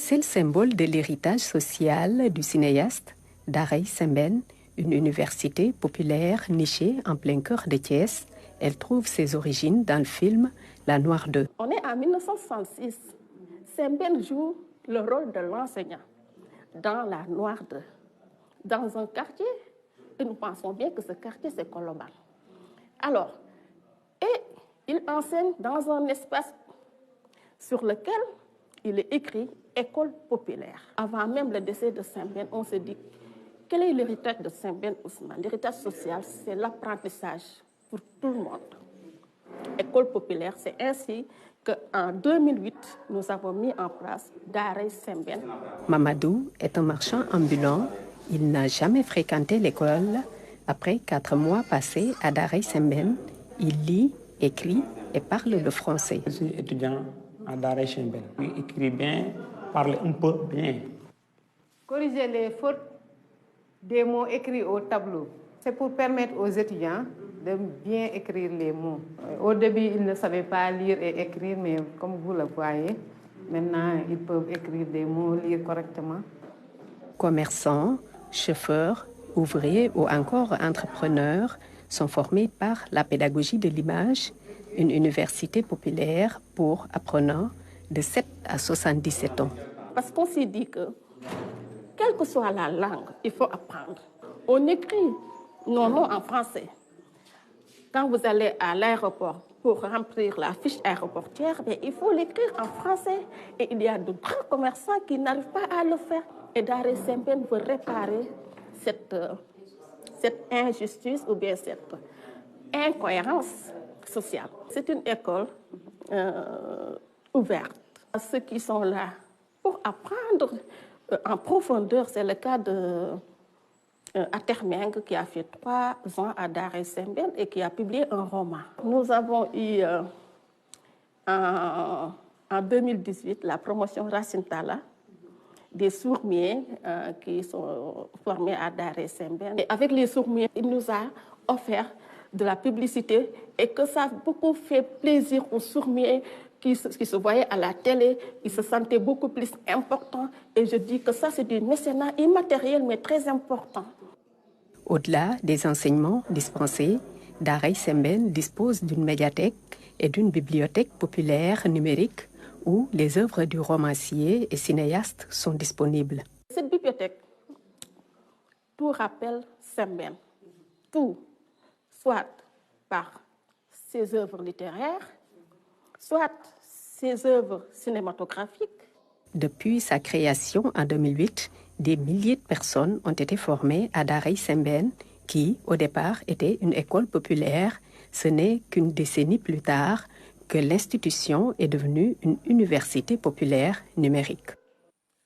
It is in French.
C'est le symbole de l'héritage social du cinéaste Daray Sembène, une université populaire nichée en plein cœur de Thiès. Elle trouve ses origines dans le film La Noire 2. On est en 1966. Sembène joue le rôle de l'enseignant dans La Noire 2, dans un quartier, et nous pensons bien que ce quartier, c'est Colobane. Alors, et il enseigne dans un espace sur lequel il est écrit École populaire. Avant même le décès de Sembène, on s'est dit, quel est l'héritage de Sembène Ousmane? L'héritage social, c'est l'apprentissage pour tout le monde. École populaire, c'est ainsi qu'en 2008, nous avons mis en place Daray Sembène. Mamadou est un marchand ambulant. Il n'a jamais fréquenté l'école. Après 4 mois passés à Daray Sembène, il lit, écrit et parle le français. Je suis étudiant à Daray Sembène. Il écrit bien, parle un peu bien. Corriger les fautes des mots écrits au tableau, c'est pour permettre aux étudiants de bien écrire les mots. Au début, ils ne savaient pas lire et écrire, mais comme vous le voyez, maintenant, ils peuvent écrire des mots, lire correctement. Commerçants, chauffeurs, ouvriers ou encore entrepreneurs sont formés par la pédagogie de l'image, une université populaire pour apprenants de 7 à 77 ans. Parce qu'on s'est dit que, quelle que soit la langue, il faut apprendre. On écrit nos noms en français. Quand vous allez à l'aéroport pour remplir la fiche aéroportière, il faut l'écrire en français. Et il y a de grands commerçants qui n'arrivent pas à le faire. Et Daray Sembène veut réparer cette injustice ou bien cette incohérence sociale. C'est une école ouverte à ceux qui sont là pour apprendre en profondeur. C'est le cas de Atermeng qui a fait 3 ans à Daray Sembène et qui a publié un roman. Nous avons eu en 2018 la promotion Racine Talla des sourds-muets qui sont formés à Daray Sembène. Et avec les sourds-muets, il nous a offert de la publicité et que ça a beaucoup fait plaisir aux sourds-muets qui se voyaient à la télé. Ils se sentaient beaucoup plus importants. Et je dis que ça, c'est du mécénat immatériel, mais très important. Au-delà des enseignements dispensés, Daray Sembène dispose d'une médiathèque et d'une bibliothèque populaire numérique où les œuvres du romancier et cinéaste sont disponibles. Cette bibliothèque, tout rappelle Sembène. Tout, soit par ses œuvres littéraires, soit ses œuvres cinématographiques. Depuis sa création en 2008, des milliers de personnes ont été formées à Daray Sembène, qui, au départ, était une école populaire. Ce n'est qu'une décennie plus tard que l'institution est devenue une université populaire numérique.